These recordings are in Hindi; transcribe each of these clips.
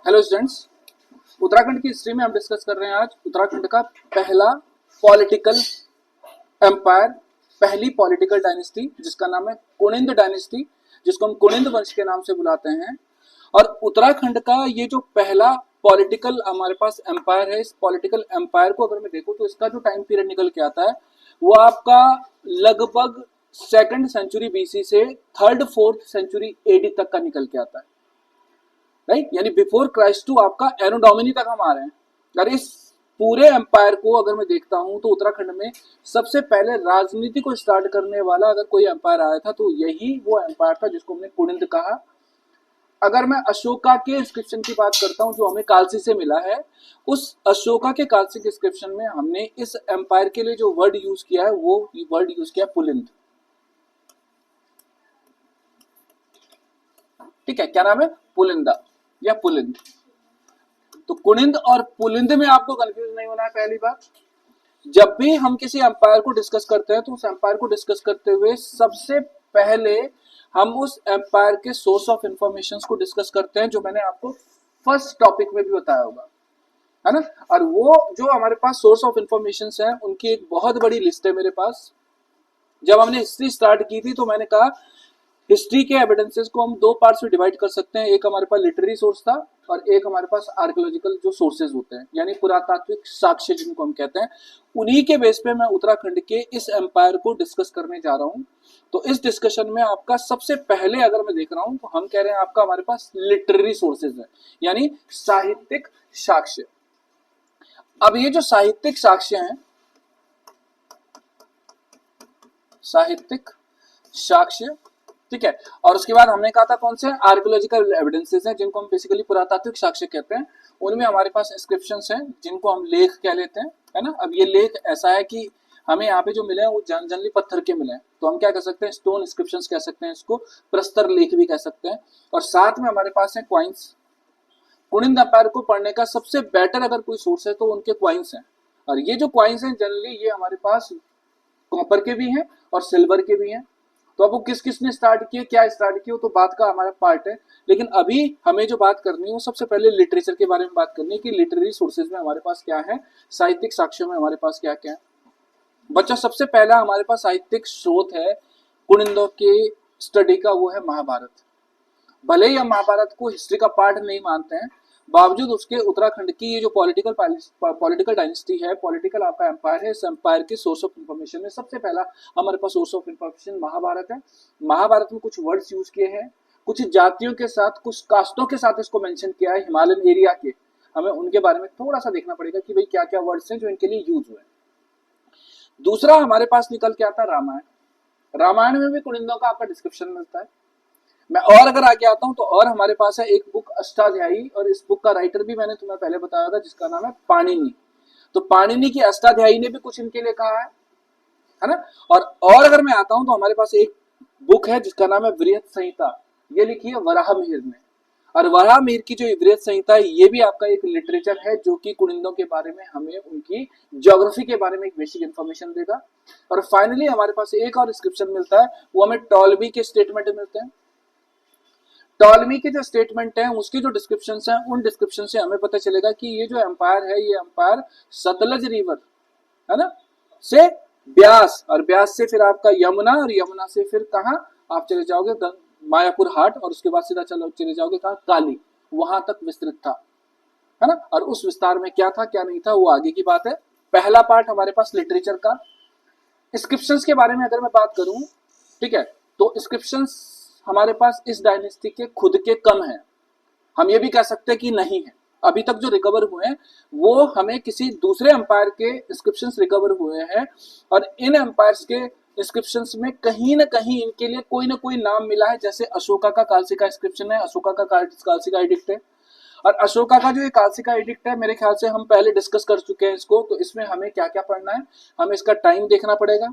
हेलो स्टूडेंट्स, उत्तराखंड की हिस्ट्री में हम डिस्कस कर रहे हैं आज उत्तराखंड का पहला पॉलिटिकल एम्पायर, पहली पॉलिटिकल डायनेस्टी जिसका नाम है कुनिंद डायनेस्टी, जिसको हम कुनिंद वंश के नाम से बुलाते हैं। और उत्तराखंड का ये जो पहला पॉलिटिकल हमारे पास एम्पायर है, इस पॉलिटिकल एम्पायर को अगर मैं देखूं तो इसका जो टाइम पीरियड निकल के आता है वो आपका लगभग सेकंड सेंचुरी बीसी से थर्ड फोर्थ सेंचुरी एडी तक का निकल के आता है, राइट। यानी बिफोर क्राइस्ट टू आपका एनो डोमिनी तक हम आ रहे हैं। अगर इस पूरे एम्पायर को अगर मैं देखता हूं तो उत्तराखंड में सबसे पहले राजनीति को स्टार्ट करने वाला अगर कोई एम्पायर आया था तो यही वो एम्पायर था जिसको हमने कुनिंद कहा। अगर मैं अशोका के इंस्क्रिप्शन की बात करता हूं जो हमें कालसी से मिला है, उस अशोका के कालसी के इंस्क्रिप्शन में हमने इस एम्पायर के लिए जो वर्ड यूज किया है वो वर्ड यूज किया पुलिंद। ठीक है, क्या नाम है? पुलिंदा या पुलिंद। तो कुनिंद और पुलिंद में आपको कंफ्यूज नहीं होना है। पहली बात, जब भी हम किसी एम्पायर को डिस्कस करते हैं तो उस एम्पायर को डिस्कस करते हुए सबसे पहले हम उस एम्पायर के सोर्स ऑफ इंफॉर्मेशन को डिस्कस करते हैं, जो मैंने आपको फर्स्ट टॉपिक में भी बताया होगा, है ना। और वो जो हमारे पास सोर्स ऑफ इंफॉर्मेशन है उनकी एक बहुत बड़ी लिस्ट है मेरे पास। जब हमने हिस्ट्री स्टार्ट की थी तो मैंने कहा हिस्ट्री के एविडेंसेस को हम दो पार्ट्स में डिवाइड कर सकते हैं। एक हमारे पास लिटरेरी सोर्स था और एक हमारे पास आर्कियोलॉजिकल जो सोर्सेज होते हैं, यानी पुरातात्विक साक्ष्य जिनको हम कहते हैं। उन्हीं के बेस पे मैं उत्तराखंड के इस एम्पायर को डिस्कस करने जा रहा हूं। तो इस डिस्कशन में आपका सबसे पहले अगर मैं देख रहा हूं तो हम कह रहे हैं आपका हमारे पास लिटरेरी सोर्सेज है, यानी साहित्यिक साक्ष्य। अब ये जो साहित्यिक साक्ष्य हैं, साहित्यिक साक्ष्य, ठीक है। और उसके बाद हमने कहा था कौन से आर्कियोलॉजिकल एविडेंसेस हैं जिनको हम बेसिकली पुरातात्विक साक्ष्य कहते हैं। उनमें हमारे पास इंस्क्रिप्शंस हैं जिनको हम लेख कह लेते हैं, है ना। अब ये लेख ऐसा है कि हमें यहाँ पे जो मिले हैं वो जनरली पत्थर के मिले हैं, तो हम क्या कह सकते हैं? स्टोन इंस्क्रिप्शंस कह सकते हैं इसको, प्रस्तर लेख भी कह सकते हैं। और साथ में हमारे पास है क्वाइंस। कुनिंद एम्पायर को पढ़ने का सबसे बेटर अगर कोई सोर्स है तो उनके क्वाइंस हैं। और ये जो क्वाइंस हैं जनरली ये हमारे पास कॉपर के भी हैं और सिल्वर के भी हैं। तो अब वो किस किस ने स्टार्ट किए, क्या स्टार्ट किए, तो बात का हमारा पार्ट है। लेकिन अभी हमें जो बात करनी है वो सबसे पहले लिटरेचर के बारे में बात करनी है कि लिटरेरी सोर्सेज में हमारे पास क्या है, साहित्यिक साक्ष्यों में हमारे पास क्या क्या है। बच्चा, सबसे पहला हमारे पास साहित्यिक स्रोत है कुनिंदों के स्टडी का, वो है महाभारत। भले ही हम महाभारत को हिस्ट्री का पार्ट नहीं मानते हैं, बावजूद उसके उत्तराखंड की ये जो पॉलिटिकल डायनेस्टी है, पॉलिटिकल आपका एम्पायर है, इस एम्पायर के सोर्स ऑफ इंफॉर्मेशन में सबसे पहला हमारे पास सोर्स ऑफ इंफॉर्मेशन महाभारत है। महाभारत में कुछ वर्ड्स यूज किए हैं, कुछ जातियों के साथ, कुछ कास्टों के साथ इसको मेंशन किया है, हिमालयन एरिया के। हमें उनके बारे में थोड़ा सा देखना पड़ेगा कि भाई क्या क्या वर्ड्स हैं जो इनके लिए यूज हुए। दूसरा हमारे पास निकल के आता है रामायण। रामायण में भी कुनिंदों का आपका डिस्क्रिप्शन मिलता है। मैं और अगर आगे आता हूं तो और हमारे पास है एक बुक अष्टाध्यायी, और इस बुक का राइटर भी मैंने तुम्हें पहले बताया था जिसका नाम है पाणिनि। तो पाणिनि की अष्टाध्यायी ने भी कुछ इनके लिए कहा है ना। और अगर मैं आता हूं तो हमारे पास एक बुक है जिसका नाम है वृहत संहिता, ये लिखी है वराहमिहिर ने। और वराहमिहिर की जो वृहत संहिता है ये भी आपका एक लिटरेचर है जो कि कुनिंदों के बारे में हमें उनकी ज्योग्राफी के बारे में एक बेसिक इंफॉर्मेशन देगा। और फाइनली हमारे पास एक और डिस्क्रिप्शन मिलता है, वो हमें टॉलमी के स्टेटमेंट मिलते हैं। टॉलमी के जो स्टेटमेंट है उसके जो डिस्क्रिप्शन हैं, उन डिस्क्रिप्शन से हमें पता चलेगा कि ये जो एम्पायर है ये एम्पायर सतलज रिवर, है ना, से ब्यास, और ब्यास से फिर आपका यमुना, और यमुना से फिर कहाँ आप चले जाओगे? मायापुर हाट, और उसके बाद सीधा चले जाओगे कहाँ? काली, वहां तक विस्तृत था, है ना। और उस विस्तार में क्या था क्या नहीं था वो आगे की बात है। पहला पार्ट हमारे पास लिटरेचर का। इंस्क्रिप्शंस के बारे में अगर मैं बात करूं, ठीक है, तो इंस्क्रिप्शंस हमारे पास इस डायनेस्टी के खुद के कम है। हम ये भी कह सकते हैं कि नहीं है। अभी तक जो रिकवर हुए हैं वो हमें किसी दूसरे एम्पायर के इंस्क्रिप्शंस रिकवर हुए हैं, और इन एम्पायर्स के इंस्क्रिप्शंस में कहीं ना कहीं इनके लिए कोई ना कोई नाम मिला है। जैसे अशोका का कालसिका इंस्क्रिप्शन है, अशोका का कालसिका एडिक्ट है। और अशोका का जो ये कालसिका एडिक्ट है मेरे ख्याल से हम पहले डिस्कस कर चुके हैं इसको। तो इसमें हमें क्या क्या पढ़ना है? हमें इसका टाइम देखना पड़ेगा,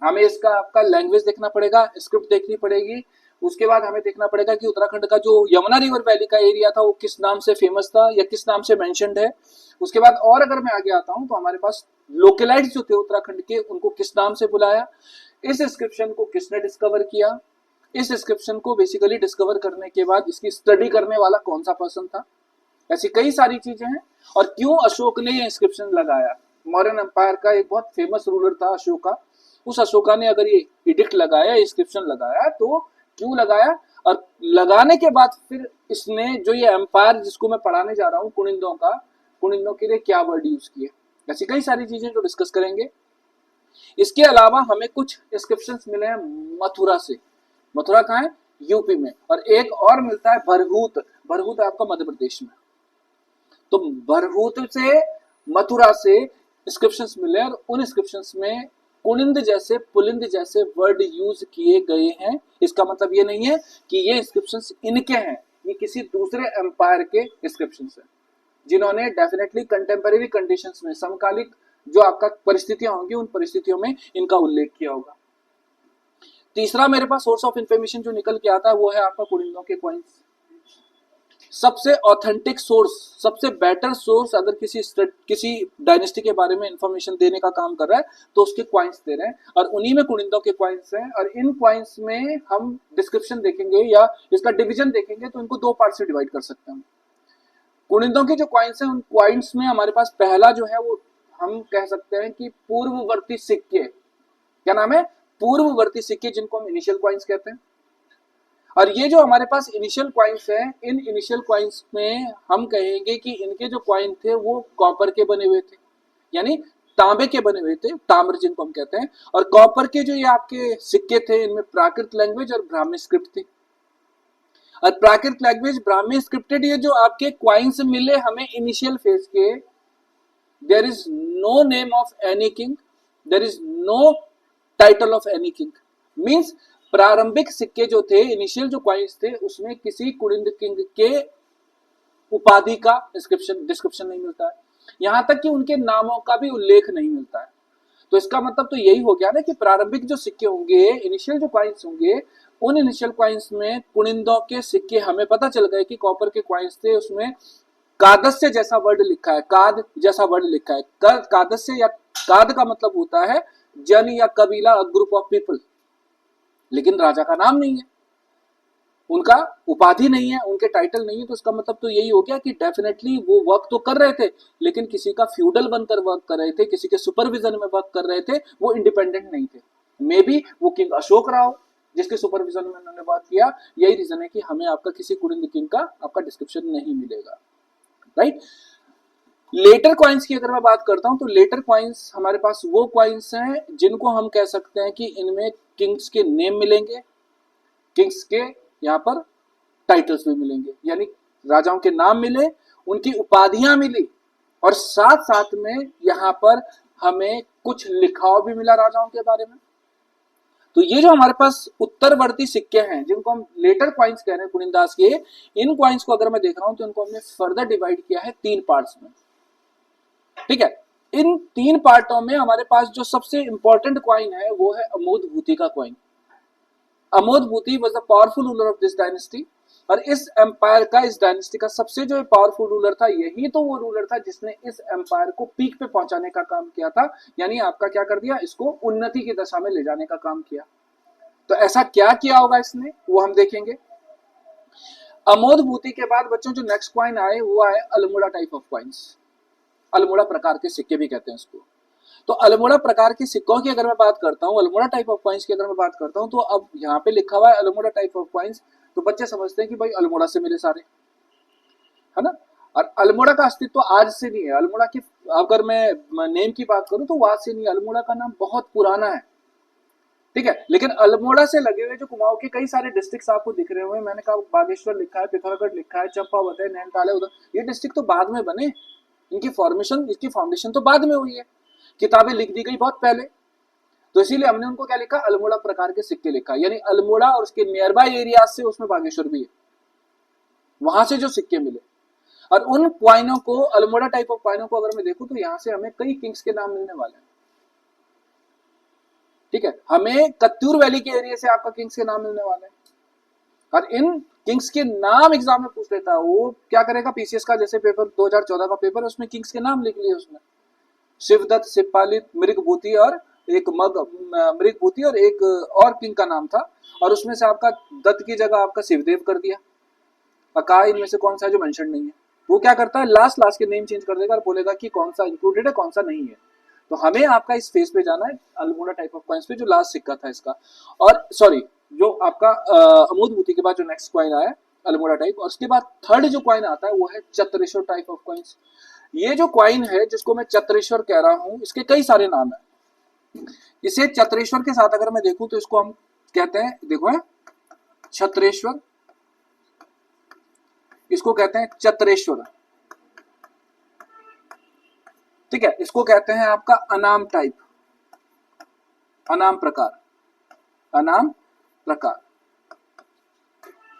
हमें इसका आपका लैंग्वेज देखना पड़ेगा, स्क्रिप्ट देखनी पड़ेगी। उसके बाद हमें देखना पड़ेगा कि उत्तराखंड का जो यमुना रिवर वैली का एरिया था वो किस नाम से फेमस था या किस नाम से मेंशन्ड है। उसके बाद और अगर मैं आगे आता हूं तो हमारे पास लोकेलाइट्स जो थे उत्तराखंड के, उनको किस नाम से बुलाया, इस इंस्क्रिप्शन को किसने डिस्कवर किया, इस इंस्क्रिप्शन को बेसिकली डिस्कवर करने के बाद इसकी स्टडी करने वाला कौन सा पर्सन था, ऐसी कई सारी चीजें हैं। और क्यों अशोक ने ये इंस्क्रिप्शन लगाया? मौर्यन एम्पायर का एक बहुत फेमस रूलर था अशोका, उस अशोका ने अगर ये एडिक्ट लगाया, इंस्क्रिप्शन लगाया, तो क्यों लगाया? और लगाने के बाद फिर इसने जो ये एम्पायर जिसको मैं पढ़ाने जा रहा हूँ कुनिंदों का, कुनिंदों के लिए क्या वर्ड यूज किए, ऐसी कई सारी चीजें जो डिस्कस करेंगे। इसके अलावा हमें कुछ इंस्क्रिप्शन मिले हैं मथुरा से। मथुरा कहाँ है? यूपी में। और एक और मिलता है भरहूत, भरहूत आपका मध्य प्रदेश में। तो भरहूत से, मथुरा से इंस्क्रिप्शंस मिले और उन इंस्क्रिप्शंस में कुनिंद जैसे, पुलिंद जैसे वर्ड यूज किए गए हैं। इसका मतलब ये नहीं है कि ये इंस्क्रिप्शंस इनके हैं, ये किसी दूसरे एम्पायर के इंस्क्रिप्शंस हैं जिन्होंने डेफिनेटली कंटेम्परेरी कंडीशंस में, समकालिक जो आपका परिस्थितियां होंगी उन परिस्थितियों में इनका उल्लेख किया होगा। तीसरा मेरे पास सोर्स ऑफ इंफॉर्मेशन जो निकल के आता है वो है आपका कुनिंदों के कॉइन्स। सबसे ऑथेंटिक सोर्स, सबसे बेटर सोर्स अगर किसी डायनेस्टी के बारे में इंफॉर्मेशन देने का काम कर रहा है तो उसके क्वाइंस दे रहे हैं, और उन्हीं में कुनिंदों के क्वाइंस हैं। और इन क्वाइंस में हम डिस्क्रिप्शन देखेंगे या इसका डिवीजन देखेंगे तो इनको दो पार्ट से डिवाइड कर सकते हैं। कुनिंदों के जो क्वाइंस हैं उन क्वाइंस में हमारे पास पहला जो है वो हम कह सकते हैं कि पूर्ववर्ती सिक्के। क्या नाम है? पूर्ववर्ती सिक्के, जिनको हम इनिशियल क्वाइंस कहते हैं। और ये जो हमारे पास इनिशियल क्वाइंस हैं, इन इनिशियल क्वाइंस में हम कहेंगे कि इनके जो क्वाइन थे वो कॉपर के बने हुए थे, यानी तांबे के बने हुए थे, ताम्र जिनको हम कहते हैं। और कॉपर के जो ये आपके सिक्के थे इनमें प्राकृत लैंग्वेज और ब्राह्मी स्क्रिप्ट थी। और प्राकृत लैंग्वेज, ब्राह्मी स्क्रिप्टेड ये जो आपके क्वाइंस मिले हमें इनिशियल फेज के, there is no name of any king, there is no title of any king. Means प्रारंभिक सिक्के जो थे, इनिशियल जो क्वाइंस थे, उसमें किसी कुनिंद किंग के उपाधि का डिस्क्रिप्शन नहीं मिलता है, यहां तक कि उनके नामों का भी उल्लेख नहीं मिलता है। तो इसका मतलब तो यही हो गया ना कि प्रारंभिक जो सिक्के होंगे, इनिशियल जो क्वाइंस होंगे, उन इनिशियल क्वाइंस में कुनिंदों के सिक्के हमें पता चल गए कि कॉपर के क्वाइंस थे, उसमें कादस्य जैसा वर्ड लिखा है, काद जैसा वर्ड लिखा है। कादस्य या काद का मतलब होता है जन या कबीला, ग्रुप ऑफ पीपल, लेकिन राजा का नाम नहीं है, उनका उपाधि नहीं है, उनके टाइटल नहीं है। तो इसका मतलब तो यही हो गया कि डेफिनेटली वो वर्क तो कर रहे थे, लेकिन किसी का फ्यूडल बनकर वर्क कर रहे थे, किसी के सुपरविजन में वर्क कर रहे थे, वो इंडिपेंडेंट नहीं थे। मे बी वो किंग अशोक राव जिसके सुपरविजन में उन्होंने बात किया, यही रीजन है कि हमें आपका किसी कुनिंद किंग का आपका डिस्क्रिप्शन नहीं मिलेगा, राइट। लेटर क्वाइंस की अगर मैं बात करता हूं तो लेटर क्वाइंस हमारे पास वो क्वाइंस हैं जिनको हम कह सकते हैं कि इनमें किंग्स के नेम मिलेंगे, किंग्स के यहाँ पर टाइटल्स भी मिलेंगे, यानी राजाओं के नाम मिले, उनकी उपाधियां मिली, और साथ साथ में यहाँ पर हमें कुछ लिखाव भी मिला राजाओं के बारे में। तो ये जो हमारे पास उत्तरवर्ती सिक्के हैं जिनको हम लेटर क्वाइंस कह रहे हैं कुनिंदास के, इन क्वाइंस को अगर मैं देख रहा हूं तो इनको हमने फर्दर डिवाइड किया है 3 पार्ट्स में, ठीक है। इन 3 पार्टों में हमारे पास जो सबसे इंपॉर्टेंट क्वाइन है वो है अमोदभूति का coin. Amodbhuti was the powerful ruler of this dynasty, और इस एम्पायर का, इस डायनेस्टी का सबसे जो पावरफुल रूलर था, यही तो वो रूलर था जिसने इस एम्पायर को पीक पे पहुंचाने का काम किया था, यानी आपका क्या कर दिया, इसको उन्नति की दशा में ले जाने का काम किया। तो ऐसा क्या किया होगा इसने, वो हम देखेंगे। अमोदभूति के बाद बच्चों जो नेक्स्ट क्वाइन आए वो आए Almora type of coins, Almora प्रकार के सिक्के भी कहते हैं इसको। तो अल्मोड़ा प्रकार के सिक्कों की अगर मैं बात करता हूँ, अल्मोड़ा टाइप ऑफ कॉइंस की अगर मैं बात करता हूँ, तो अब यहाँ पे लिखा हुआ है अल्मोड़ा टाइप ऑफ कॉइंस, तो बच्चे समझते हैं कि भाई अल्मोड़ा से मिले सारे, है ना। और अल्मोड़ा का अस्तित्व तो आज से नहीं है। अल्मोड़ा की अगर मैं नेम की बात करूँ तो आज से नहीं है, अल्मोड़ा का नाम बहुत पुराना है, ठीक है। लेकिन अल्मोड़ा से लगे हुए जो कुमाऊं के कई सारे डिस्ट्रिक्ट्स आपको दिख रहे होंगे, मैंने कहा बागेश्वर लिखा है, पिथौरागढ़ लिखा है, चंपावत है, नैनीताल है, उधर ये डिस्ट्रिक्ट तो बाद में बने, इनकी फॉर्मेशन, इसकी फाउंडेशन तो बाद में हुई है, किताबें लिख दी गई बहुत पहले। तो इसीलिए हमने उनको क्या लिखा, अल्मोड़ा प्रकार के सिक्के लिखा, यानी अल्मोड़ा और उसके नियर बाय एरिया से, उसमें बागेश्वर भी है, वहां से जो सिक्के मिले। और उन क्वाइनों को, अल्मोड़ा टाइप ऑफ क्वाइनों को अगर मैं देखूं तो यहां से हमें कई किंग्स के नाम मिलने वाले हैं, ठीक है। हमें कत्यूर वैली के एरिया से आपका किंग्स के नाम मिलने वाले हैं, और इन किंग्स के नाम एग्जाम में पूछ लेता है, वो क्या करेगा, पीसीएस का जैसे पेपर 2014 का पेपर, उसमें किंग्स के नाम लिख लिए, उसमें शिवदत्त, शिवपालित, मृगभूति और एक मृगभूति और एक और किंग का नाम था, और उसमें से आपका दत्त की जगह आपका शिवदेव कर दिया, और कहा इनमें से कौन सा है जो मेंशन नहीं है, वो क्या करता है, लास्ट के नेम चेंज कर देगा और बोलेगा कि कौन सा इंक्लूडेड है कौन सा नहीं है। तो हमें आपका इस फेज पे जाना है अल्मोड़ा टाइप ऑफ कॉइन्स पे, जो लास्ट सिक्का था इसका, और सॉरी जो आपका अमूद बूटी के बाद जो नेक्स्ट कॉइन आया अल्मोड़ा टाइप, और उसके बाद थर्ड जो कॉइन आता है वो है चत्रेश्वर टाइप ऑफ कॉइन्स। ये जो कॉइन है जिसको मैं चत्रेश्वर कह रहा हूं, इसके कई सारे नाम है। इसे चत्रेश्वर के साथ अगर मैं देखूं तो इसको हम कहते हैं, देखो है छत्रेश्वर, इसको कहते हैं चत्रेश्वर, ठीक है। इसको कहते हैं आपका अनाम टाइप, अनाम प्रकार, अनाम प्रकार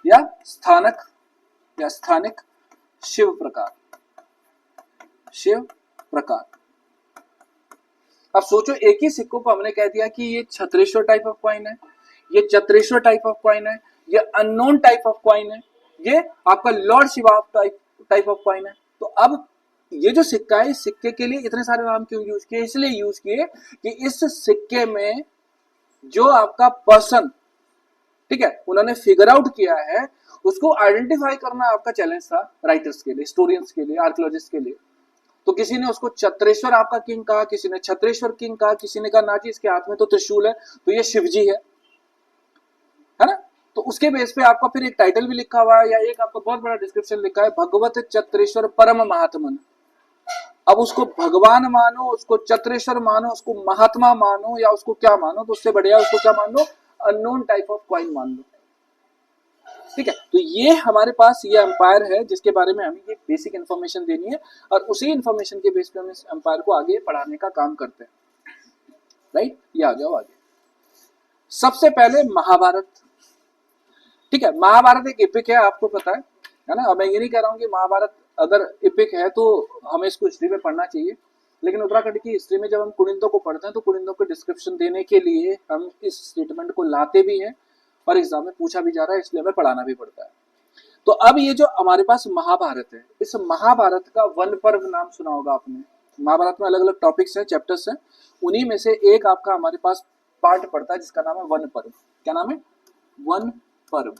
या स्थानक या स्थानिक शिव प्रकार, शिव प्रकार। अब सोचो, एक ही सिक्कों को हमने कह दिया कि ये छत्रेश्वर टाइप ऑफ कॉइन है, ये चत्रेश्वर टाइप ऑफ कॉइन है, ये अननोन टाइप ऑफ कॉइन है, ये आपका Lord Shiva type of coin है। तो अब ये जो सिक्का है, इस सिक्के के लिए इतने सारे नाम क्यों यूज किए? इसलिए यूज किए कि इस सिक्के में जो आपका पर्सन, ठीक है, उन्होंने फिगर आउट किया है, उसको आइडेंटिफाई करना आपका चैलेंज था राइटर्स के लिए, हिस्टोरियंस के लिए, आर्कियोलॉजिस्ट के लिए। तो किसी ने उसको चत्रेश्वर आपका किंग कहा, किसी ने छत्रेश्वर किंग कहा, किसी ने कहा ना जी इसके हाथ में तो त्रिशूल है तो ये शिवजी है ना। तो उसके बेस पे आपका फिर एक टाइटल भी लिखा हुआ है या एक आपका बहुत बड़ा डिस्क्रिप्शन लिखा है, भगवत चत्रेश्वर परम महात्मन। अब उसको भगवान मानो, उसको चत्रेश्वर मानो, उसको महात्मा मानो, या उसको क्या मानो, तो उससे बढ़िया उसको क्या मान लो, अननोन टाइप ऑफ कॉइन मान लो, ठीक है। तो ये हमारे पास ये एम्पायर है जिसके बारे में हमें ये बेसिक इन्फॉर्मेशन देनी है, और उसी इन्फॉर्मेशन के बेस पे हम इस एम्पायर को आगे बढ़ाने का काम करते हैं, राइट। ये आ जाओ आगे। सबसे पहले महाभारत, ठीक है। महाभारत एक एपिक है, आपको पता है ना। अब मैं ये नहीं कह रहा हूँ कि महाभारत अगर एपिक है तो हमें इसको हिस्ट्री में पढ़ना चाहिए, लेकिन उत्तराखंड की हिस्ट्री में जब हम कुनिंदों को पढ़ते हैं तो कुनिंदों को डिस्क्रिप्शन देने के लिए हम इस स्टेटमेंट को लाते भी हैं, और एग्जाम में पूछा भी जा रहा है, इसलिए हमें पढ़ाना भी पड़ता है। तो अब ये जो हमारे पास महाभारत है, इस महाभारत का वन पर्व नाम सुना होगा आपने। महाभारत में अलग अलग टॉपिक्स हैं, चैप्टर्स हैं, उन्हीं में से एक आपका हमारे पास पार्ट पड़ता है जिसका नाम है वन पर्व। क्या नाम है? वन पर्व।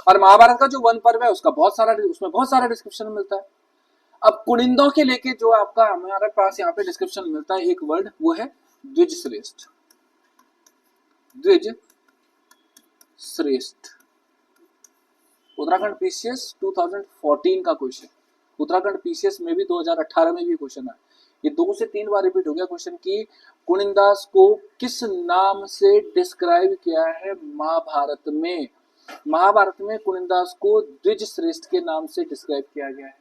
और महाभारत का जो वन पर्व है उसका उसमें बहुत सारा डिस्क्रिप्शन मिलता है। अब कुनिंदों के लेके जो आपका हमारे पास यहाँ पे डिस्क्रिप्शन मिलता है, एक वर्ड, वो है द्विज श्रेष्ठ। द्विज श्रेष्ठ, उत्तराखंड पीसीएस 2014 का क्वेश्चन, उत्तराखंड पीसीएस में भी 2018 में भी क्वेश्चन है। ये 2 से 3 बार रिपीट हो गया क्वेश्चन की कुनिंदास को किस नाम से डिस्क्राइब किया है महाभारत में। महाभारत में कुनिंदास को द्विज श्रेष्ठ के नाम से डिस्क्राइब किया गया है,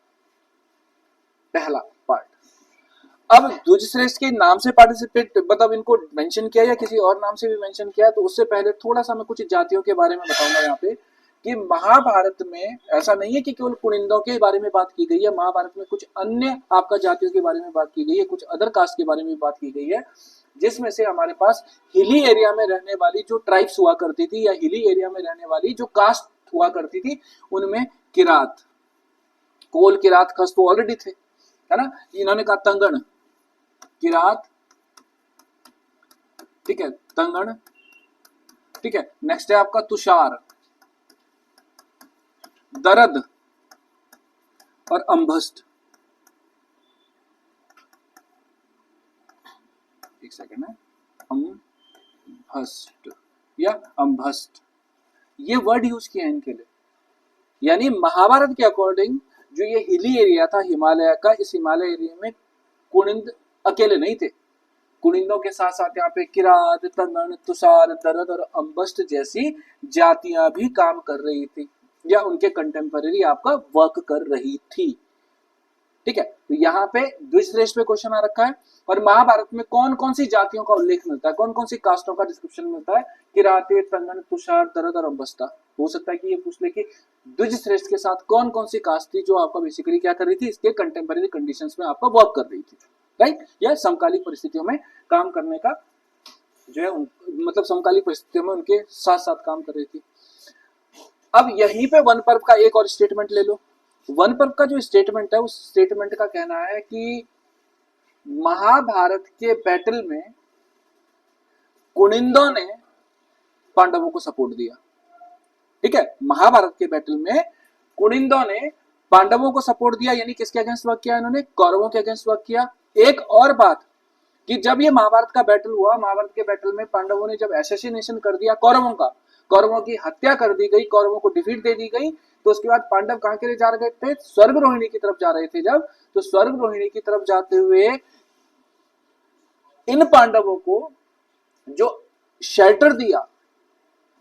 पहला पार्ट। अब द्विज श्रेष्ठ के नाम से पार्टिसिपेट मतलब इनको मेंशन किया या किसी और नाम से भी मेंशन किया, तो उससे पहले थोड़ा सा मैं कुछ जातियों के बारे में बताऊंगा यहाँ पे कि महाभारत में ऐसा नहीं है कि केवल कुनिंदों के बारे में बात की गई है, महाभारत में कुछ अन्य आपका जातियों के बारे में बात की गई है, कुछ अदर कास्ट के बारे में बात की गई है, जिसमें से हमारे पास हिली एरिया में रहने वाली जो ट्राइब्स हुआ करती थी या हिली एरिया में रहने वाली जो कास्ट हुआ करती थी, उनमें किरात, कोल, किरात, खस तो ऑलरेडी थे, है ना। इन्होंने कहा तंगण, किरात, ठीक है, तंगण, ठीक है। नेक्स्ट है आपका तुषार, दरद और अंभस्ट। एक सेकंड है, अंभस्ट या अंभस्ट, ये वर्ड यूज किया है इनके लिए। यानी महाभारत के अकॉर्डिंग जो ये हिली एरिया था हिमालय का, इस हिमालय एरिया में कुनिंद अकेले नहीं थे, कुनिंदों के साथ साथ यहाँ पे किरात, तंगण, तुषार, दरद और अंबस्ट जैसी जातियां भी काम कर रही थी या उनके कंटेम्पररी आपका वर्क कर रही थी, ठीक है। तो यहाँ पे द्विजश्रेष्ठ पे क्वेश्चन आ रखा है। और महाभारत में कौन कौन सी जातियों का उल्लेख मिलता है, कौन कौन सी कास्टों का डिस्क्रिप्शन मिलता है, किराते, तंगण, तुषार, दरद और अंबस्ता। हो सकता है कि ये पूछ ले कि द्विजश्रेष्ठ के साथ कौन कौन सी कास्ट थी जो आपका बेसिकली क्या कर रही थी, इसके कंटेम्पररी कंडीशंस में आपका वर्क कर रही थी, राइट, या समकालीन परिस्थितियों में काम करने का जो है मतलब समकालीन परिस्थितियों में उनके साथ साथ काम कर रही थी। अब यहीं पे वन पर्व का एक और स्टेटमेंट ले लो। वन पर्व का जो स्टेटमेंट है उस स्टेटमेंट का कहना है कि महाभारत के बैटल में कुनिंदों ने पांडवों को सपोर्ट दिया, ठीक है। महाभारत के बैटल में कुनिंदों ने पांडवों को सपोर्ट दिया, यानी किसके अगेंस्ट वर्क किया इन्होंने, कौरवों के अगेंस्ट वर्क किया। एक और बात कि जब ये महाभारत का बैटल हुआ, महाभारत के बैटल में पांडवों ने जब एसेसिनेशन कर दिया कौरवों का, कौरवों की हत्या कर दी गई, कौरवों को डिफीट दे दी गई, तो उसके बाद पांडव कहां के लिए जा रहे थे, स्वर्ग रोहिणी की तरफ जा रहे थे। जब तो स्वर्ग रोहिणी की तरफ जाते हुए इन पांडवों को जो शेल्टर दिया,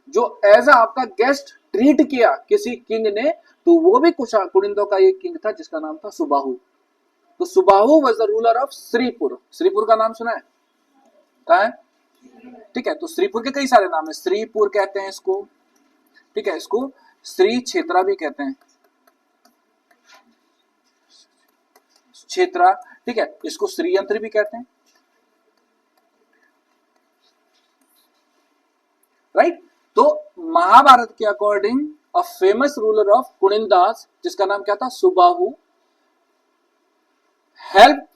जो एज आपका गेस्ट ट्रीट किया किसी किंग ने, तो वो भी कुनिंदों का एक किंग था जिसका नाम था सुबाहु। तो Subahu was the ruler of Shripur. Shripur का नाम सुना है, कहा है, ठीक है। तो श्रीपुर के कई सारे नाम है, श्रीपुर कहते हैं इसको, ठीक है, इसको श्री क्षेत्रा भी कहते हैं, क्षेत्रा, ठीक है, इसको श्रीयंत्र भी कहते हैं, राइट। तो महाभारत के according a famous ruler of Kunindas जिसका नाम क्या था, Subahu, help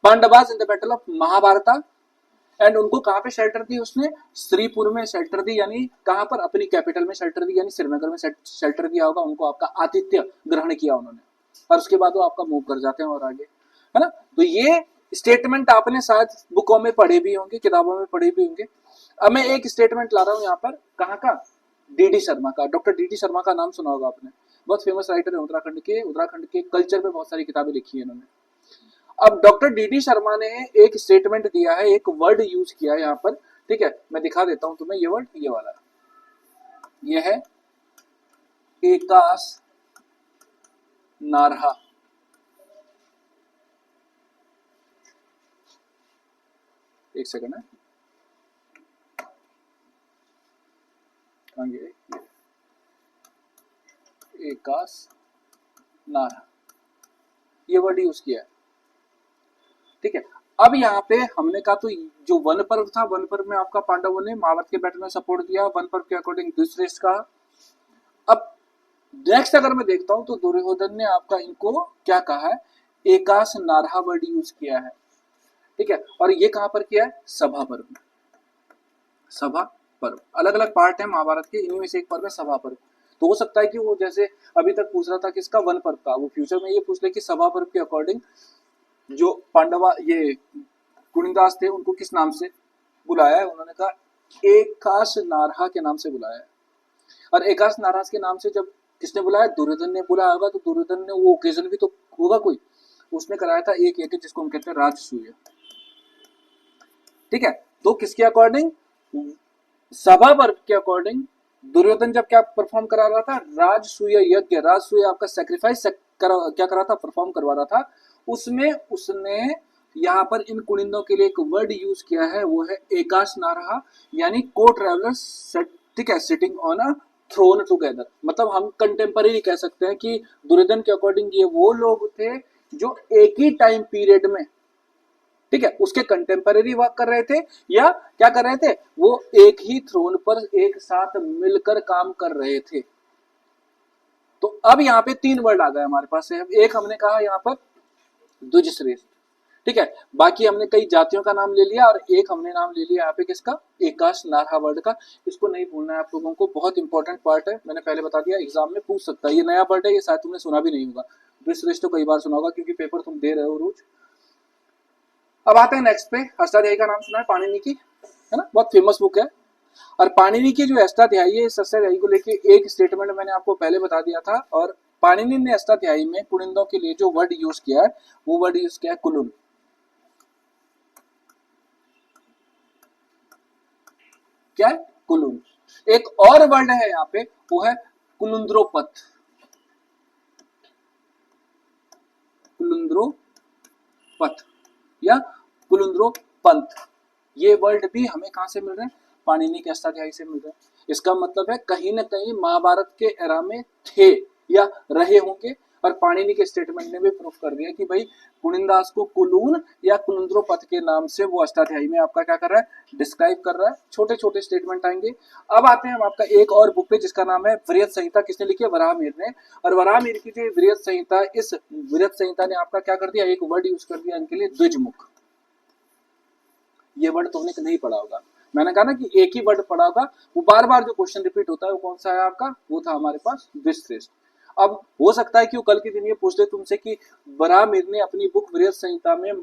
Pandavas in the battle of Mahabharata, and उनको कहां पे शेल्टर दी उसने, श्रीपुर में शेल्टर दी, यानी कहां पर, अपनी कैपिटल में शेल्टर दी, यानी श्रीनगर में शेल्टर दिया होगा उनको, आपका आतिथ्य ग्रहण किया उन्होंने, और उसके बाद वो आपका मूव कर जाते हैं और आगे, है ना। तो ये स्टेटमेंट आपने शायद बुकों में पढ़े भी होंगे, किताबों में पढ़े भी होंगे। अब मैं एक स्टेटमेंट ला रहा हूं यहाँ पर, कहाँ का, डी शर्मा का। डॉक्टर डी शर्मा का नाम सुना होगा आपने, बहुत फेमस राइटर है उत्तराखंड के कल्चर पे बहुत सारी किताबें लिखी है इन्होंने। अब डॉक्टर डी शर्मा ने एक स्टेटमेंट दिया है, एक वर्ड यूज किया है यहाँ पर, ठीक है, मैं दिखा देता हूं तुम्हें ये वर्ड, ये वाला, ये है एकास नारहा। एक सेकंड है, एकास नारहा, ये वर्ड यूज किया है, ठीक है। अब यहाँ पे हमने कहा तो जो वन पर्व था, वन पर्व में आपका पांडवों ने महाभारत के बैटल में सपोर्ट दिया, वन पर्व के अकॉर्डिंग दुश्रेष्ठ का। अब नेक्स्ट अगर मैं देखता हूं तो दुर्योधन ने आपका इनको क्या कहा है, एकास नारहा वर्ड यूज किया है, ठीक है, और ये कहां पर किया है, सभा पर्व में। सभा पर्व अलग अलग पार्ट है महाभारत के, इन्हीं में से एक पर्व है सभा पर्व। तो हो सकता है कि वो जैसे अभी तक पूछ रहा था किसका, वन पर्व का, वो फ्यूचर में ये पूछ ले कि सभा पर्व के अकॉर्डिंग जो पांडवा ये कुनिंदास थे उनको किस नाम से बुलाया है, उन्होंने कहा एकाश नारहा के नाम से बुलाया है। और एकाश नारहा के नाम से जब किसने बुलाया, दुर्योधन ने बुलाया होगा, तो दुर्योधन ने वो ओकेजन भी तो होगा कोई, उसने कराया था एक यज्ञ जिसको हम कहते हैं राजसूय, ठीक है। तो किसके अकॉर्डिंग, सभा पर्व के अकॉर्डिंग दुर्योधन जब क्या परफॉर्म करा रहा था, राजसूय यज्ञ, राजसूय आपका सेक्रीफाइस क्या करा था, परफॉर्म करवा रहा था, उसमें उसने यहाँ पर इन कुनिंदों के लिए एक वर्ड यूज किया है, वो है एकाश नारहा, यानी को ट्रेवलर्स, ठीक है, sitting on a throne together. मतलब हम कंटेम्पररी कह सकते हैं कि दुर्योधन के अकॉर्डिंग ये वो लोग थे जो एक ही टाइम पीरियड में, ठीक है, उसके कंटेम्पररी वर्क कर रहे थे, या क्या कर रहे थे, वो एक ही थ्रोन पर एक साथ मिलकर काम कर रहे थे। तो अब यहाँ पे तीन वर्ड आ गए हमारे पास है, एक हमने कहा यहाँ पर द्विजश्रेष्ठ, ठीक है, बाकी हमने कई जातियों का नाम ले लिया, और एक हमने नाम ले लिया यहाँ पे किसका, एकाश नारहा वर्ड का। इसको नहीं भूलना है आप लोगों को, बहुत इंपॉर्टेंट पार्ट है, मैंने पहले बता दिया, एग्जाम में पूछ सकता है, ये नया वर्ड है, ये शायद तुमने सुना भी नहीं होगा, द्विजश्रेष्ठ तो कई बार सुना होगा क्योंकि पेपर तुम दे रहे हो रोज। अब आते हैं नेक्स्ट पे, अष्टाध्यायी का नाम सुना है, पाणिनि की, है ना, बहुत फेमस बुक है। और पाणिनि की जो अष्टाध्यायी है, इस अष्टाध्यायी को लेके एक स्टेटमेंट मैंने आपको पहले बता दिया था, और पाणिनि ने अष्टाध्यायी में कुनिंदों के लिए जो वर्ड यूज किया है, वो वर्ड यूज किया है कुलुन। क्या है, कुलुन। एक और वर्ड है यहाँ पे, वो है कुलुंद्रोपथ, कुलुंद्रोपथ या कुलुंद्रोपंथ। ये वर्ड भी हमें कहां से मिल रहे हैं, पाणिनि के अष्टाध्यायी से मिल रहे हैं। इसका मतलब है कहीं ना कहीं महाभारत के एरा में थे या रहे होंगे, और पाणिनि के स्टेटमेंट ने भी प्रूफ कर दिया कि भाई कुनिंदास को कुलून या कुलुंद्रोपथ के नाम से वो अष्टाध्यायी में आपका क्या कर रहा है, डिस्क्राइब कर रहा है। छोटे छोटे स्टेटमेंट आएंगे। अब आते हैं हम आपका एक और बुक पे जिसका नाम है वृहत संहिता। किसने लिखी है, वराहमिहिर ने। और वराहमिहिर की जो वृहत संहिता, इस वृहत संहिता ने आपका क्या कर दिया, एक वर्ड यूज कर दिया इनके लिए, द्विजमुख। ये वर्ड तुमने नहीं पढ़ा होगा, मैंने कहा ना कि एक ही वर्ड पढ़ा होगा, वो बार बार जो क्वेश्चन रिपीट होता है वो कौन सा है आपका, वो था हमारे पास द्विजश्रेष्ठ। अब हो सकता है कि वो कल के दिन ये पूछ ले तुमसे कि बराहमीर ने अपनी बुक वृहत संहिता में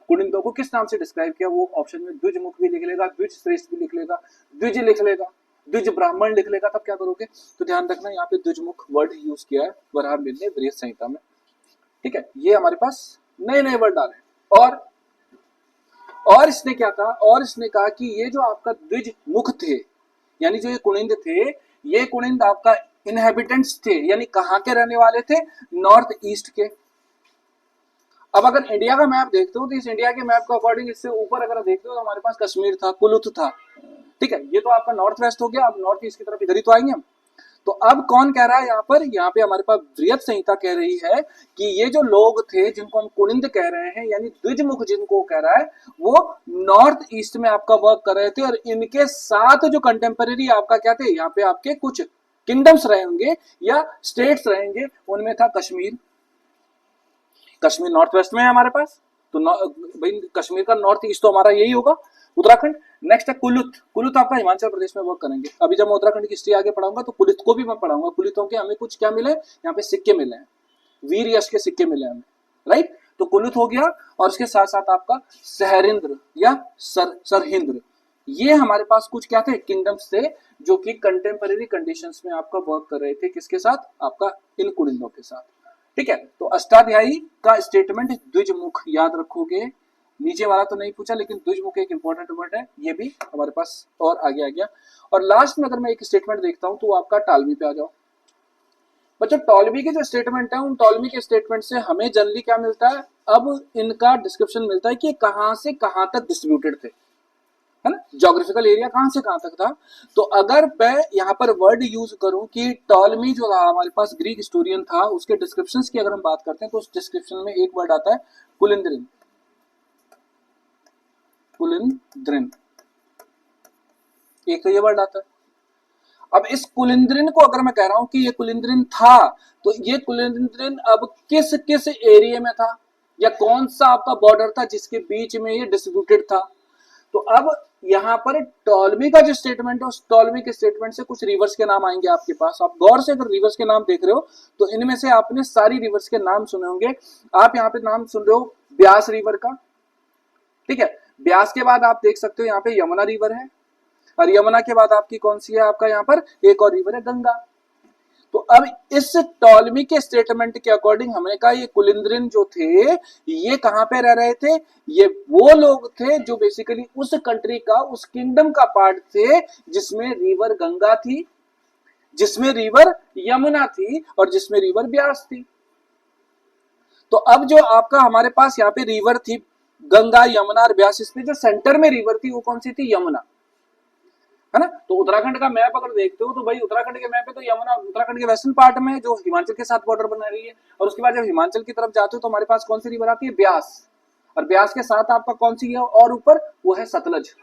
कुनिंदों को किस नाम से डिस्क्राइब किया, वो ऑप्शन में द्विजमुख भी लिख लेगा, द्विज श्रेष्ठ भी लिख लेगा, द्विज लिख लेगा, द्विज ब्राह्मण लिख लेगा, तब क्या करोगे? तो ध्यान रखना यहाँ पे द्विजमुख वर्ड यूज किया है बराहमीर ने वृहत संहिता में। ठीक है, ये हमारे पास नए नए वर्ड आ रहे हैं। और इसने क्या कहा, और इसने कहा कि ये जो आपका द्विज मुख थे, यानी जो ये कुनिंद थे, ये कुनिंद आपका इनहेबिटेंट्स थे, यानी कहाँ के रहने वाले थे? नॉर्थ ईस्ट के। अब अगर इंडिया का मैप देखते हो तो इस इंडिया के मैप के अकॉर्डिंग इससे ऊपर अगर देखते हो तो हमारे पास कश्मीर था, कुलुत था। ठीक है, ये तो आपका नॉर्थ वेस्ट हो गया। अब नॉर्थ ईस्ट की तरफ इधर ही तो आएंगे हम। तो अब कौन कह रहा है यहाँ पर? यहाँ पे हमारे पास वृहत संहिता कह रही है कि ये जो लोग थे जिनको हम कुनिंद कह रहे हैं, यानी द्विजमुख जिनको कह रहा है, वो नॉर्थ ईस्ट में आपका वर्क कर रहे थे। और इनके साथ जो कंटेम्पररी आपका क्या थे, यहाँ पे आपके कुछ किंगडम्स रहेंगे या स्टेट्स रहेंगे, उनमें था कश्मीर। कश्मीर नॉर्थ वेस्ट में है हमारे पास, तो भाई कश्मीर का नॉर्थ ईस्ट तो हमारा यही होगा, उत्तराखंड। नेक्स्ट है कुलुत। कुलुत आपका हिमाचल प्रदेश में वर्क करेंगे। अभी जब मैं उत्तराखंड की हिस्ट्री आगे पढ़ाऊंगा तो कुलुत को भी मैं पढ़ाऊंगा। कुलुतों के हमें कुछ क्या मिले, यहाँ पे सिक्के मिले हैं, वीर यश के सिक्के मिले हमें, राइट। तो कुलुत हो गया, और उसके साथ साथ आपका सहरिंद्र या सरहिंद्र, ये हमारे पास कुछ क्या थे, किंगडम्स थे, जो कि कंटेम्पररी कंडीशंस में आपका वर्क कर रहे थे, किसके साथ? आपका इन कुनिंदों के साथ। ठीक है, तो अष्टाध्यायी का स्टेटमेंट द्विजमुख याद रखोगे। नीचे वाला तो नहीं पूछा, लेकिन द्विजमुख एक इंपॉर्टेंट वर्ड है, ये भी हमारे पास और आगे आ गया। और लास्ट में अगर मैं एक स्टेटमेंट देखता हूं तो आपका टॉलमी पे आ जाओ। बच्चों, टॉलमी के जो स्टेटमेंट है, उन टॉलमी के स्टेटमेंट से हमें जनरली क्या मिलता है? अब इनका डिस्क्रिप्शन मिलता है कि कहां से कहां तक डिस्ट्रीब्यूटेड थे, है ना, ज्योग्राफिकल एरिया कहां से कहां तक था। तो अगर मैं यहाँ पर वर्ड यूज करूं कि टॉलमी जो था हमारे पास ग्रीक हिस्टोरियन था, उसके डिस्क्रिप्शंस की अगर हम बात करते हैं तो उस डिस्क्रिप्शन में एक वर्ड आता है कुलिंद्रिन। कुलिंद्रिन, एक तो ये वर्ड आता है। अब इस कुलिंद्रिन को अगर मैं कह रहा हूं कि ये कुलिंद्रिन था, तो ये कुलिंद्रिन अब किस किस एरिया में था, या कौन सा आपका बॉर्डर था जिसके बीच में ये डिस्ट्रीब्यूटेड था। तो अब यहाँ पर टॉलमी का जो स्टेटमेंट है, उस टॉलमी के स्टेटमेंट से कुछ रिवर्स के नाम आएंगे आपके पास। आप गौर से अगर रिवर्स के नाम देख रहे हो तो इनमें से आपने सारी रिवर्स के नाम सुने होंगे। आप यहाँ पे नाम सुन रहे हो ब्यास रिवर का, ठीक है। ब्यास के बाद आप देख सकते हो यहाँ पे यमुना रिवर है, और यमुना के बाद आपकी कौन सी है? आपका यहाँ पर एक और रिवर है, गंगा। तो अब इस टॉलमी के स्टेटमेंट के अकॉर्डिंग हमने कहा ये कुलिंद्रिन जो थे, ये कहां पे रह रहे थे? ये वो लोग थे जो बेसिकली उस कंट्री का, उस किंगडम का पार्ट थे जिसमें रिवर गंगा थी, जिसमें रिवर यमुना थी, और जिसमें रिवर ब्यास थी। तो अब जो आपका हमारे पास यहाँ पे रिवर थी गंगा, यमुना और ब्यास, इसमें जो सेंटर में रिवर थी वो कौन सी थी? यमुना, है ना। तो उत्तराखंड का मैप अगर देखते हो तो भाई उत्तराखंड के मैप पे तो यमुना उत्तराखंड के वेस्टर्न पार्ट में जो हिमाचल के साथ बॉर्डर बना रही है, और उसके बाद जब हिमाचल की तरफ जाते हो तो हमारे पास कौन सी रिवर आती है? ब्यास। और ब्यास के साथ आपका कौन सी है और ऊपर? वो है सतलज।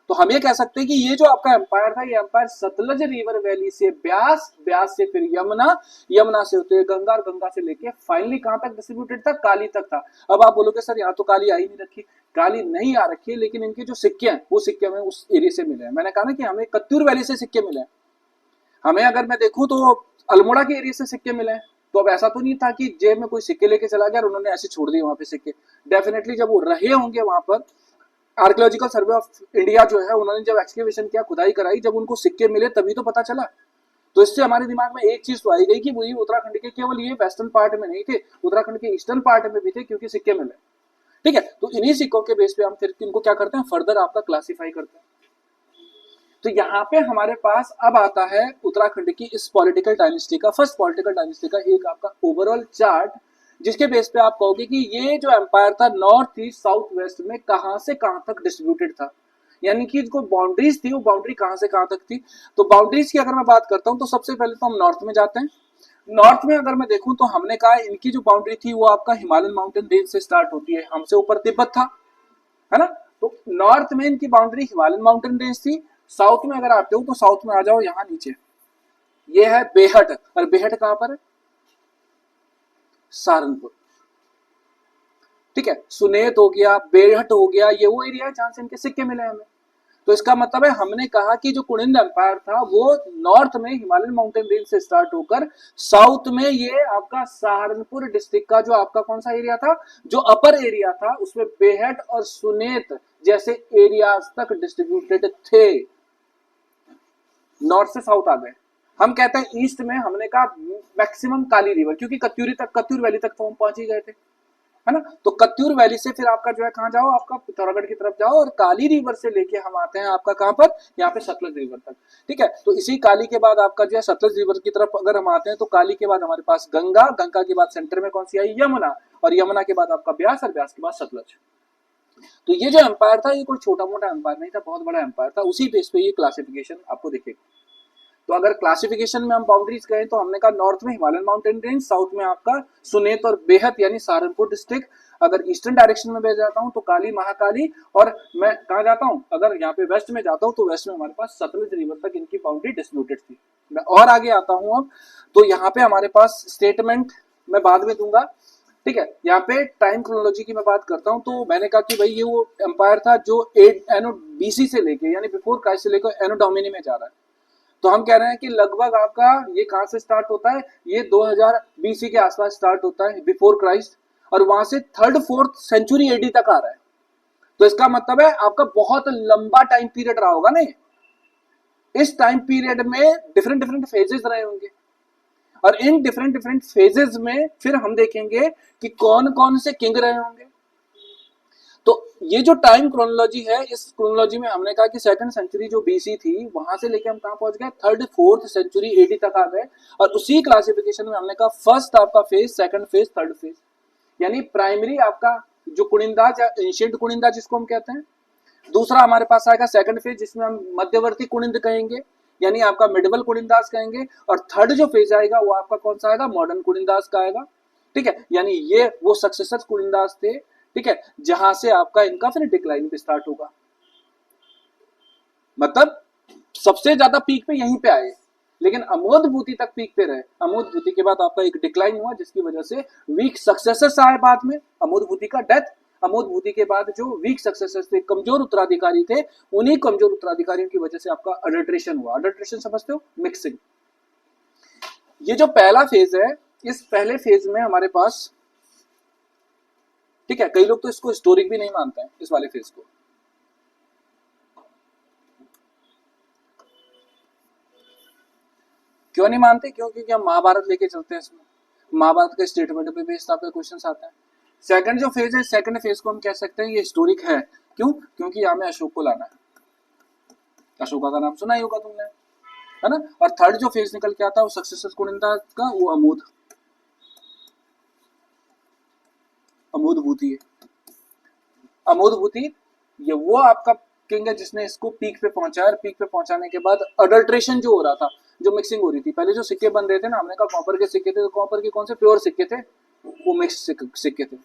तो हम ये कह सकते हैं कि ये जो आपका एम्पायर था, ये एम्पायर सतलज रिवर वैली से ब्यास, ब्यास से फिर यमुना, यमुना से होते हुए गंगा, और गंगा से लेके फाइनली कहां तक डिस्ट्रीब्यूटेड था? काली तक था। अब आप बोलोगे सर यहाँ तो काली आई नहीं रखी। काली नहीं आ रखी है, लेकिन इनके जो सिक्के हैं वो सिक्के हमें उस एरिया से मिले हैं। मैंने कहा ना कि हमें कत्यूर वैली से सिक्के मिले हैं। हमें अगर मैं देखूं तो अल्मोड़ा के एरिया से सिक्के मिले हैं। तो अब ऐसा तो नहीं था कि जेब में कोई सिक्के लेके चला गया और उन्होंने ऐसे छोड़ दिए वहां पे सिक्के। डेफिनेटली जब वो रहे होंगे वहां पर, आर्कियोलॉजिकल सर्वे ऑफ इंडिया जो है, उन्होंने जब एक्सकेवेशन किया, खुदाई कराई, जब उनको सिक्के मिले तभी तो पता चला। तो इससे हमारे दिमाग में एक चीज तो आई गई कि वही उत्तराखंड के केवल ये वेस्टर्न पार्ट में नहीं थे, उत्तराखंड के ईस्टर्न पार्ट में भी थे, क्योंकि सिक्के मिले। ठीक है, तो इन्हीं सिक्कों के बेस पे हम फिर इनको क्या करते हैं? फर्दर आपका क्लासिफाई करते हैं। तो यहाँ पे हमारे पास अब आता है उत्तराखंड की इस पॉलिटिकल डायनेस्टी का, फर्स्ट पॉलिटिकल डायनेस्टी का एक आपका ओवरऑल चार्ट, जिसके बेस पे आप कहोगे कि ये जो एम्पायर था नॉर्थ ईस्ट साउथ वेस्ट में कहां से कहां तक डिस्ट्रीब्यूटेड था, यानी कि जो बाउंड्रीज थी वो बाउंड्री कहां से कहां तक थी। तो बाउंड्रीज की अगर मैं बात करता हूं तो सबसे पहले तो हम नॉर्थ में जाते हैं। नॉर्थ में अगर मैं देखूं तो हमने कहा इनकी जो बाउंड्री थी वो आपका हिमालयन माउंटेन रेंज से स्टार्ट होती है, हमसे ऊपर तिब्बत था, है ना। तो नॉर्थ में इनकी बाउंड्री हिमालयन माउंटेन रेंज थी। साउथ में अगर आते हो तो साउथ में आ जाओ यहाँ नीचे, ये है बेहट, और बेहट कहां पर है? सहारनपुर। ठीक है, सुनेत हो गया, बेहट हो गया, ये वो एरिया है जहां से इनके सिक्के मिले हमें। तो इसका मतलब है हमने कहा कि जो कुनिंद एम्पायर था वो नॉर्थ में हिमालयन माउंटेन रेंज से स्टार्ट होकर साउथ में ये आपका सहारनपुर डिस्ट्रिक्ट का जो आपका कौन सा एरिया था, जो अपर एरिया था, उसमें बेहट और सुनेत जैसे एरियाज तक डिस्ट्रीब्यूटेड थे। नॉर्थ से साउथ आ गए। हम कहते हैं ईस्ट में हमने कहा मैक्सिमम काली रिवर, क्योंकि कत्यूर वैली तक तो हम पहुंच ही गए थे, है ना। तो कत्यूर वैली से फिर आपका जो है कहाँ जाओ, आपका पिथौरागढ़ की तरफ जाओ, और काली रिवर से लेके हम आते हैं आपका कहाँ पर, यहाँ पे सतलज रिवर तक। ठीक है, तो इसी काली के बाद आपका जो है सतलज रिवर की तरफ अगर हम आते हैं तो काली के बाद हमारे पास गंगा, गंगा के बाद सेंटर में कौन सी आई, यमुना, और यमुना के बाद आपका ब्यास, और ब्यास के बाद सतलज। तो ये जो एम्पायर था ये कोई छोटा मोटा एम्पायर नहीं था, बहुत बड़ा एम्पायर था। उसी बेस पे ये क्लासिफिकेशन आपको दिखेगा। तो अगर क्लासिफिकेशन में हम बाउंड्रीज कहें तो हमने कहा नॉर्थ में हिमालयन माउंटेन रेंज, साउथ में आपका सुनेत और बेहत यानी सहारनपुर डिस्ट्रिक्ट। अगर ईस्टर्न डायरेक्शन में भेज जाता हूं तो काली, महाकाली, और मैं कहा जाता हूं अगर यहाँ पे वेस्ट में जाता हूं तो वेस्ट में हमारे पास सतलज रिवर तक इनकी बाउंड्री डिस्प्यूटेड थी। मैं और आगे आता हूं अब, तो यहाँ पे हमारे पास स्टेटमेंट मैं बाद में दूंगा। ठीक है, यहाँ पे टाइम क्रोनोलॉजी की मैं बात करता हूँ। तो मैंने कहा कि भाई ये वो एम्पायर था जो एनो बीसी से लेके यानी बिफोर क्राइस्ट से लेकर एनो डोमिनी में जा रहा है। तो हम कह रहे हैं कि लगभग आपका ये कहां से स्टार्ट होता है, ये 2000 बीसी के आसपास स्टार्ट होता है बिफोर क्राइस्ट, और वहां से 3rd-4th सेंचुरी एडी तक आ रहा है। तो इसका मतलब है आपका बहुत लंबा टाइम पीरियड रहा होगा ना। इस टाइम पीरियड में डिफरेंट डिफरेंट फेजेस रहे होंगे, और इन डिफरेंट डिफरेंट फेजेस में फिर हम देखेंगे कि कौन कौन से किंग रहे होंगे। तो ये जो टाइम क्रोनोलॉजी है, इस क्रोनोलॉजी में हमने कहा कि 2nd सेंचुरी जो बीसी थी वहां से लेके हम कहां पहुंच गए, 3rd-4th सेंचुरी एडी तक आ गए। और उसी क्लासिफिकेशन में हमने कहा फर्स्ट आपका phase, second phase, third phase, यानी प्राइमरी आपका जो कुनिंदाज या एंशिएंट कुनिंदा जिसको हम कहते हैं। दूसरा हमारे पास आएगा सेकंड फेज जिसमें हम मध्यवर्ती कुनिंद कहेंगे, यानी आपका मिडवल कुनिंदाज कहेंगे। और थर्ड जो फेज आएगा वो आपका कौन सा आएगा, मॉडर्न कुनिंदाज का आएगा। ठीक है, यानी ये वो सक्सेसर कुनिंदाज थे, ठीक है, जहां से आपका इनका फिर डिक्लाइन भी स्टार्ट होगा। मतलब सबसे ज्यादा पीक पे यहीं पे आए, लेकिन अमोदभूति तक पीक पे रहे। अमोदभूति के बाद आपका एक डिक्लाइन हुआ जिसकी वजह से वीक सक्सेसर्स आए बाद में। अमोदभूति का डेथ, अमोदभूति के बाद जो वीक सक्सेसर्स थे, कमजोर उत्तराधिकारी थे, उन्हीं कमजोर उत्तराधिकारियों की वजह से आपका अडल्ट्रेशन हुआ। अडल्ट्रेशन समझते हो, मिक्सिंग। ये जो पहला फेज है, इस पहले फेज में हमारे पास, ठीक है, कई लोग तो इसको हिस्टोरिक भी नहीं मानते हैं इस वाले फेज को। क्यों नहीं मानते, क्योंकि हम महाभारत लेके चलते हैं इसमें, महाभारत के स्टेटमेंट पे बेस्ड आपके क्वेश्चंस आते हैं। सेकंड जो फेज है, सेकंड फेज को हम कह सकते हैं ये हिस्टोरिक है। क्यों, क्योंकि यहाँ में अशोक को लाना है। अशोका का नाम सुना ही होगा तुमने, है ना। और थर्ड जो फेज निकल के आता है वो सक्सेसर कुनिंदा का, वो अमोदभूति है। अमोदभूति ये वो आपका किंग है जिसने इसको पीक पे पहुंचाया, और पीक पे पहुंचाने के बाद अडल्ट्रेशन जो हो रहा था, जो मिक्सिंग हो रही थी। पहले जो सिक्के बन रहे थे ना, हमने कहा कॉपर के सिक्के थे, तो कॉपर के कौन से प्योर सिक्के थे, वो मिक्स सिक्के थे।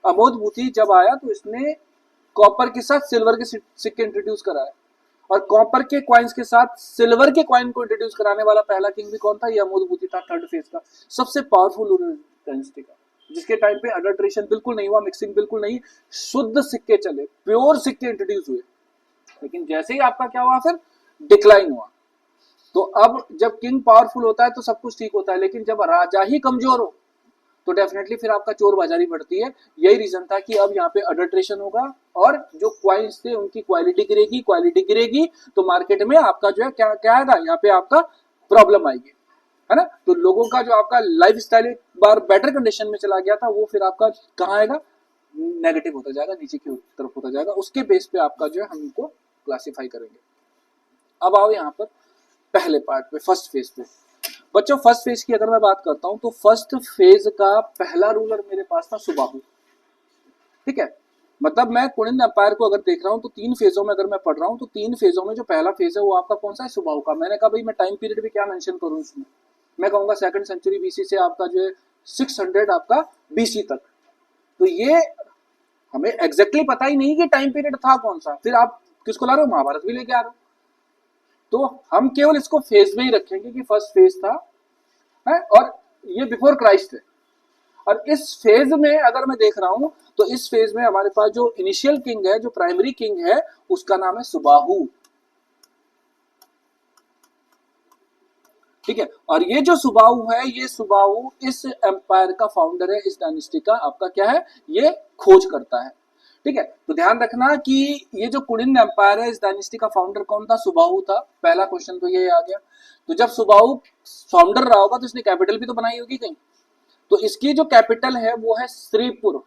अमोदभूति जब आया तो इसने कॉपर के साथ सिल्वर के सिक्के इंट्रोड्यूस कराया, और कॉपर के क्वाइंस के साथ सिल्वर के क्वाइन को इंट्रोड्यूस कराने वाला पहला किंग भी कौन था, ये अमोदभूति था। थर्ड फेज का सबसे पावरफुल डायनेस्टी का, जिसके टाइम पे अडल्ट्रेशन बिल्कुल नहीं हुआ, मिक्सिंग बिल्कुल नहीं, शुद्ध सिक्के चले, प्योर सिक्के इंट्रोड्यूस हुए। लेकिन जैसे ही आपका क्या हुआ, फिर डिक्लाइन हुआ। तो अब जब किंग पावरफुल होता है तो सब कुछ ठीक होता है, लेकिन जब राजा ही कमजोर हो तो डेफिनेटली फिर आपका चोर बाजारी बढ़ती है। यही रीजन था कि अब यहाँ पे अडल्ट्रेशन होगा, और जो क्वाइंस थे उनकी क्वालिटी गिरेगी, क्वालिटी गिरेगी तो मार्केट में आपका जो है क्या क्या आएगा, यहाँ पे आपका प्रॉब्लम आएगी, है ना। तो लोगों का जो आपका लाइफ स्टाइल एक बार बेटर कंडीशन में चला गया था, वो फिर आपका कहाँ आएगा, नेगेटिव होता जाएगा, नीचे की तरफ होता जाएगा। उसके बेस पे आपका जो है हम इनको क्लासीफाई करेंगे। अब आओ यहाँ पर पहले पार्ट पे, फर्स्ट फेज पे। बच्चों फर्स्ट फेज की अगर मैं बात करता हूं तो फर्स्ट फेज का पहला रूलर मेरे पास था सुबाहु। ठीक है, मतलब मैं कुनिंद एम्पायर को अगर देख रहा हूं तो 3 फेजों में अगर मैं पढ़ रहा हूं तो 3 फेजों में जो पहला फेज है वो आपका कौन सा है, सुबाहु का। मैंने कहा भाई मैं टाइम पीरियड भी क्या मेंशन करूं इसमें, मैं कहूंगा 2nd सेंचुरी बीसी से आपका जो है 600 आपका बीसी तक। तो ये हमें एग्जैक्टली पता ही नहीं कि टाइम पीरियड था कौन सा। फिर आप किसको ला रहे हो, महाभारत भी लेके आ रहे हो। तो हम केवल इसको फेज में ही रखेंगे कि फर्स्ट फेज था है, और ये बिफोर क्राइस्ट है। और इस फेज में अगर मैं देख रहा हूं तो इस फेज में हमारे पास जो इनिशियल किंग है, जो प्राइमरी किंग है, उसका नाम है सुबाहु। ठीक है। और ये जो सुबाहु है, ये सुबाहु इस एम्पायर का फाउंडर है, इस डायनेस्टी का आपका क्या है, ये खोज करता है। ठीक है, तो ध्यान रखना कि ये जो कुलिन एम्पायर है, इस डायनेस्टी का फाउंडर कौन था, सुबाहु था। पहला क्वेश्चन तो ये आ गया। तो जब सुबाहु फाउंडर रहा होगा तो इसने कैपिटल भी तो बनाई होगी कहीं, तो इसकी जो कैपिटल है वो है श्रीपुर,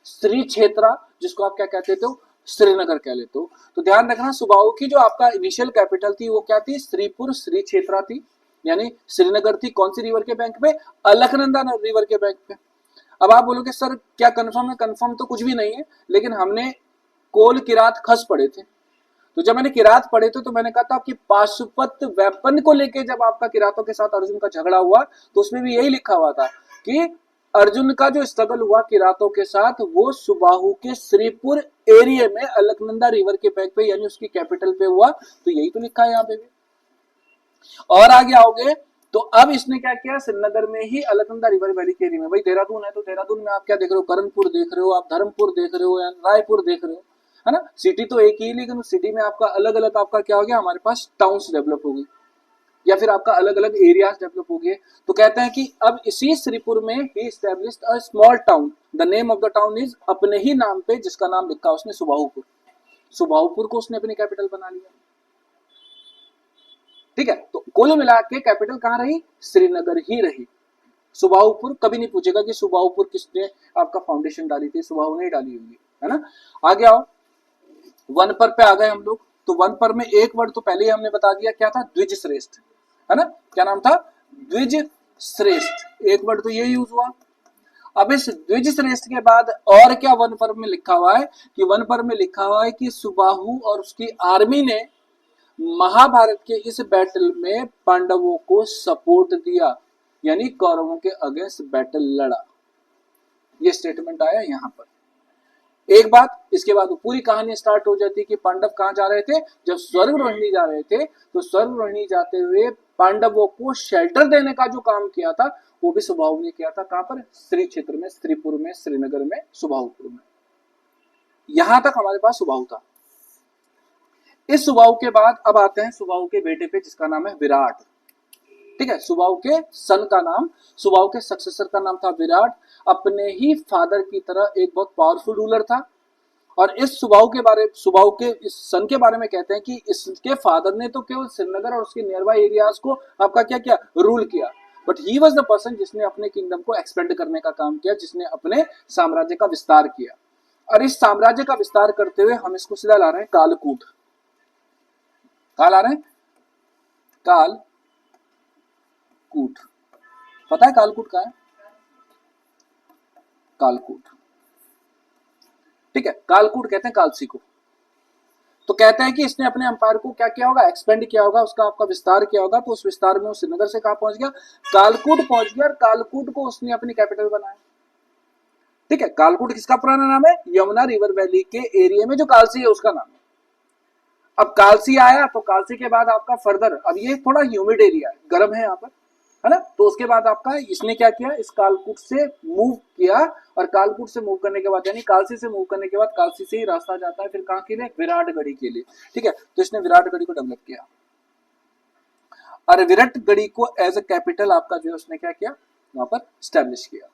श्री क्षेत्रा, जिसको आप क्या कहते थे, श्रीनगर कह लेते हो। तो ध्यान रखना सुबाहु की जो आपका इनिशियल कैपिटल थी वो क्या थी, श्रीपुर, श्री क्षेत्रा थी, यानी श्रीनगर थी। कौन सी रिवर के बैंक पे, अलकनंदा रिवर के बैंक पे। अब आप बोलोगे सर क्या कंफर्म है, कंफर्म तो कुछ भी नहीं है, लेकिन हमने कोल किरात खस पढ़े थे। तो जब मैंने किरात पढ़े थे तो मैंने कहा था कि पाशुपत वेपन को लेके जब आपका किरातों के साथ अर्जुन का झगड़ा हुआ तो उसमें भी यही लिखा हुआ था कि अर्जुन का जो स्ट्रगल हुआ किरातों के साथ वो सुबाहु के श्रीपुर एरिया में अलकनंदा रिवर के बैंक पे, यानी उसकी कैपिटल पे हुआ। तो यही तो लिखा है यहाँ पे भी। और आगे आओगे तो अब इसने क्या किया, श्रीनगर में ही अलकनंदा रिवर वैली के एरिया में, भाई देहरादून है तो देहरादून में आप क्या देख रहे हो, करणपुर देख रहे हो, आप धर्मपुर देख रहे हो या रायपुर देख रहे हो, है ना। सिटी तो एक ही, लेकिन उस सिटी में आपका अलग अलग आपका क्या हो गया, हमारे पास टाउन्स डेवलप हो गई या फिर आपका अलग अलग एरियाज डेवलप हो गए। तो कहते हैं कि अब इसी श्रीपुर में ही established a small town, the name of the town is, अपने ही नाम पे जिसका नाम लिखा उसने सुबाहुपुर, सुबाहुपुर को उसने अपनी कैपिटल बना लिया। ठीक है, तो कुल मिला के कैपिटल कहां रही, श्रीनगर ही रही। सुबाहुपुर कभी नहीं पूछेगा कि सुबाहुपुर किसने आपका फाउंडेशन डाली थी, सुबाहु ने डाली होगी, है ना। आगे आओ, वन पर पे आ गए हम लोग। तो वन पर में एक वर्ड तो पहले ही हमने बता दिया, क्या था, द्विज श्रेष्ठ, है ना। क्या नाम था, द्विज श्रेष्ठ, एक वर्ड तो ये यूज हुआ। अब इस द्विज श्रेष्ठ के बाद और क्या वन पर में लिखा हुआ है, कि वन पर में लिखा हुआ है कि सुबाहु और उसकी आर्मी ने महाभारत के इस बैटल में पांडवों को सपोर्ट दिया, यानी कौरवों के अगेंस्ट बैटल लड़ा। ये स्टेटमेंट आया यहां पर। एक बात, इसके बाद पूरी कहानी स्टार्ट हो जाती है कि पांडव कहां जा रहे थे, जब स्वर्ग रोहिणी जा रहे थे तो स्वर्ग रोहिणी जाते हुए पांडवों को शेल्टर देने का जो काम किया था वो भी सुबाहु ने किया था। कहां पर, श्री क्षेत्र में, श्रीपुर में, श्रीनगर में, सुबाहुपुर में। यहां तक हमारे पास सुबाहु था। इस सुबाहु के बाद अब आते हैं सुबाहु के बेटे पे जिसका नाम है विराट। ठीक है, सुबाहु के सन का नाम, सुबाहु के सक्सेसर का नाम था विराट। अपने ही फादर की तरह एक बहुत पावरफुल रूलर था। और इस सुबाहु के बारे, सुबाहु के इस सन के बारे में कहते हैं कि इसके फादर ने तो केवल श्रीनगर और उसके नियर बाय एरियाज को आपका क्या किया, रूल किया, but he was the person जिसने अपने किंगडम को एक्सपेंड करने का काम किया, जिसने अपने साम्राज्य का विस्तार किया। और इस साम्राज्य का विस्तार करते हुए हम इसको सीधा ला रहे हैं कालकूट। कहा ला रहे हैं, कालकूट। पता है कालकूट का है, कालकूट। ठीक है, कालकूट कहते हैं कालसी को। तो कहते हैं कि इसने अपने अंपायर को क्या किया होगा, एक्सपेंड किया होगा, उसका आपका विस्तार किया होगा। तो उस विस्तार में श्रीनगर से कहां पहुंच गया, कालकूट पहुंच गया, और कालकूट को उसने अपनी कैपिटल बनाया। ठीक है, कालकूट किसका पुराना नाम है, यमुना रिवर वैली के एरिया में जो कालसी है उसका नाम है। अब कालसी आया तो कालसी के बाद आपका फर्दर, अब ये थोड़ा ह्यूमिड एरिया है, गर्म है यहाँ पर, है ना। तो उसके बाद आपका इसने क्या किया, इस कालकूट से मूव किया, और कालकूट से मूव करने के बाद, यानी कालसी से मूव करने के बाद, कालसी से ही रास्ता जाता है फिर कहां के लिए, विराटगढ़ी के लिए। ठीक है, तो इसने विराटगढ़ी को डेवलप किया, और विराटगढ़ी को एज ए कैपिटल आपका जो है उसने क्या किया, वहां पर स्टैब्लिश किया।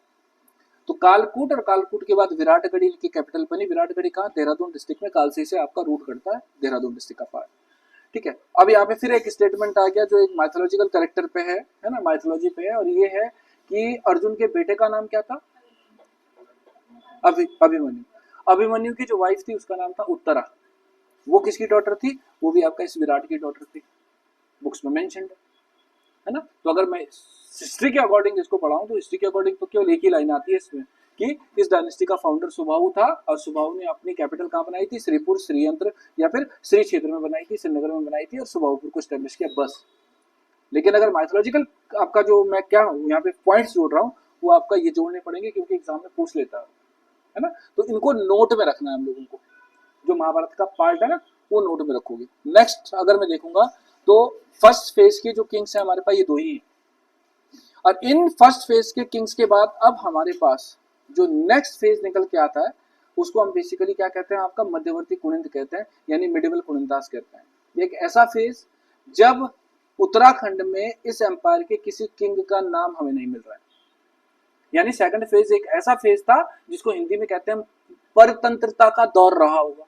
तो कालकूट, और कालकूट के बाद विराटगढ़ी की कैपिटल बनी। विराटगढ़ी कहां, देहरादून डिस्ट्रिक्ट में, कालसी से आपका रूट करता है, देहरादून डिस्ट्रिक्ट का पार्ट। ठीक है, अब यहाँ पे फिर एक स्टेटमेंट आ गया जो एक माइथोलॉजिकल कैरेक्टर पे है ना, माइथोलॉजी पे है, और ये है कि अर्जुन के बेटे का नाम क्या था, अभिमन्यु। अभिमन्यु की जो वाइफ थी उसका नाम था उत्तरा। वो किसकी डॉटर थी, वो भी आपका इस विराट की डॉटर थी, बुक्स में मेंशन्ड है ना। तो अगर मैं हिस्ट्री के अकॉर्डिंग इसको पढ़ाऊं तो हिस्ट्री के अकॉर्डिंग तो केवल एक ही लाइन आती है इसमें कि इस डायनेस्टी का फाउंडर सुबाहु था, और सुबाहु ने अपनी कैपिटल कहां बनाई थी, श्रीपुर, श्रीयंत्र या फिर श्री क्षेत्र में बनाई थी, श्रीनगर में बनाई थी, और सुबाहुपुर को स्टैब्लिश किया, बस। लेकिन अगर माइथोलॉजिकल आपका जो मैं क्या यहाँ पे पॉइंट्स जोड़ रहा हूँ वो आपका ये जोड़ने पड़ेंगे क्योंकि एग्जाम में पूछ लेता है ना। तो इनको नोट में रखना है हम लोगों को, जो महाभारत का पार्ट है ना वो नोट में रखोगे। नेक्स्ट अगर मैं देखूंगा तो फर्स्ट फेज के जो किंग्स हैं हमारे पास ये दो ही हैं, और इन फर्स्ट फेज के किंग्स के बाद अब हमारे पास जो नेक्स्ट फेज निकल के आता है उसको हम बेसिकली क्या कहते हैं, आपका मध्यवर्ती कुनिंद कहते हैं, यानी मिडिवल कुनिंदास कहते हैं। एक ऐसा फेज जब उत्तराखंड में इस एम्पायर के किसी किंग का नाम हमें नहीं मिल रहा है। यानी सेकंड फेज एक ऐसा फेज था जिसको हिंदी में कहते हैं परतंत्रता का दौर रहा होगा।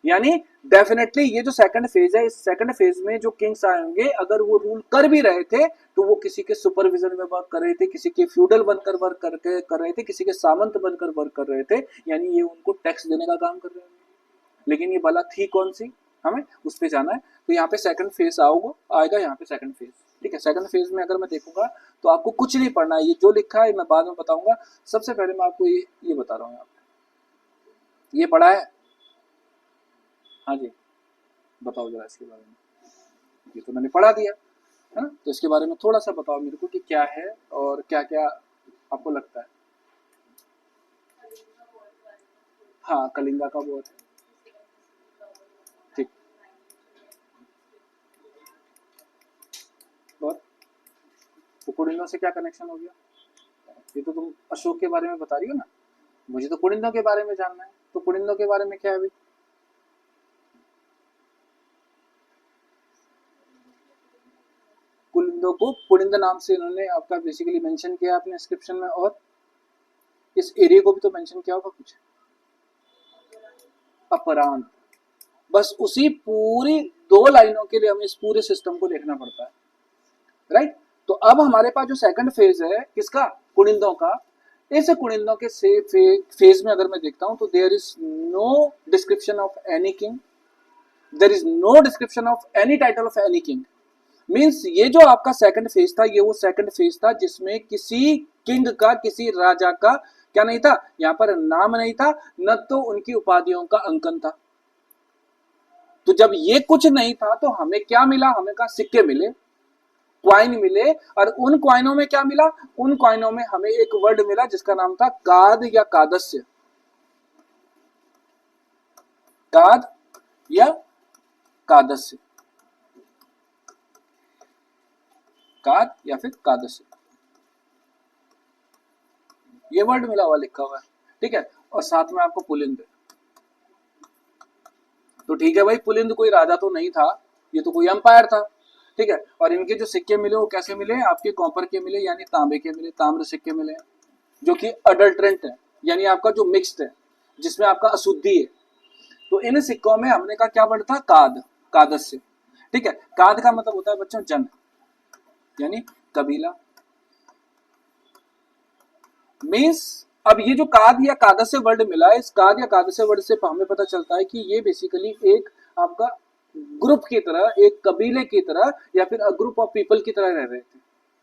यानी डेफिनेटली ये जो सेकंड फेज है, इस सेकंड फेज में जो किंग्स आए होंगे, अगर वो रूल कर भी रहे थे तो वो किसी के सुपरविजन में वर्क कर रहे थे, किसी के फ्यूडल बनकर वर्क कर रहे थे, किसी के सामंत बनकर वर्क कर रहे थे। यानी ये उनको टैक्स देने का काम कर रहे हैं। लेकिन ये बला थी कौन सी, हमें उस पर जाना है। तो यहाँ पे सेकंड फेज आएगा यहाँ पे सेकंड फेज। ठीक है, सेकंड फेज में अगर मैं देखूंगा तो आपको कुछ नहीं पढ़ना है, ये जो लिखा है मैं बाद में बताऊंगा। सबसे पहले मैं आपको ये बता रहा हूँ। यहाँ पे ये पढ़ा है? हाँ जी, बताओ जरा इसके बारे में। ये तो मैंने पढ़ा दिया है ना, तो इसके बारे में थोड़ा सा बताओ मेरे को कि क्या है और क्या क्या आपको लगता है। हाँ, कलिंगा का वॉर है। ठीक, और कुड़िंदों से क्या कनेक्शन हो गया? ये तो तुम अशोक के बारे में बता रही हो ना, मुझे तो कुड़िंदों के बारे में जानना है। तो कुड़िंदों के बारे में क्या है भाई? कुलिंदों को कुड़िंद नाम से इन्होंने आपका बेसिकली मेंशन किया अपने डिस्क्रिप्शन में, और इस एरिया को भी तो मेंशन किया होगा कुछ, अपरांत। बस उसी पूरी 2 लाइनों के लिए हमें इस पूरे सिस्टम को देखना पड़ता है, राइट। तो अब हमारे पास जो सेकंड फेज है किसका? कुड़िंदों का। इस कुड़िंदों के फेज में अगर मैं देखता हूं तो there is no description of any king, there is no description of any title of any king. Means ये जो आपका सेकंड फेज था, ये वो सेकंड फेज था जिसमें किसी किंग का, किसी राजा का क्या नहीं था, यहाँ पर नाम नहीं था, न तो उनकी उपाधियों का अंकन था। तो जब ये कुछ नहीं था तो हमें क्या मिला? हमें का सिक्के मिले, क्वाइन मिले, और उन क्वाइनों में क्या मिला? उन क्वाइनों में हमें एक वर्ड मिला जिसका नाम था काद या कादस्य। काद या कादस्य, काद या फिर कादस्य, ये वर्ड मिला हुआ लिखा हुआ है। ठीक है, और साथ में आपको पुलिंद। तो ठीक है भाई, पुलिंद कोई राजा तो नहीं था, ये तो कोई एम्पायर था। ठीक है, और इनके जो सिक्के मिले वो कैसे मिले? आपके कॉपर के मिले, यानी तांबे के मिले, ताम्र सिक्के मिले, जो कि अडल्ट्रेंट है, यानी आपका जो मिक्स्ड है, जिसमें आपका अशुद्धि है। तो इन सिक्कों में हमने का क्या वर्ड था? काद, कादस्य। ठीक है, काद का मतलब होता है बच्चों जन, यानी कबीला। मीन्स अब ये जो काद या कादस्य वर्ड मिला है, इस काद या कादस्य वर्ड से हमें पता चलता है कि ये बेसिकली एक आपका ग्रुप की तरह, एक कबीले की तरह, या फिर ग्रुप ऑफ पीपल की तरह रह रहे थे।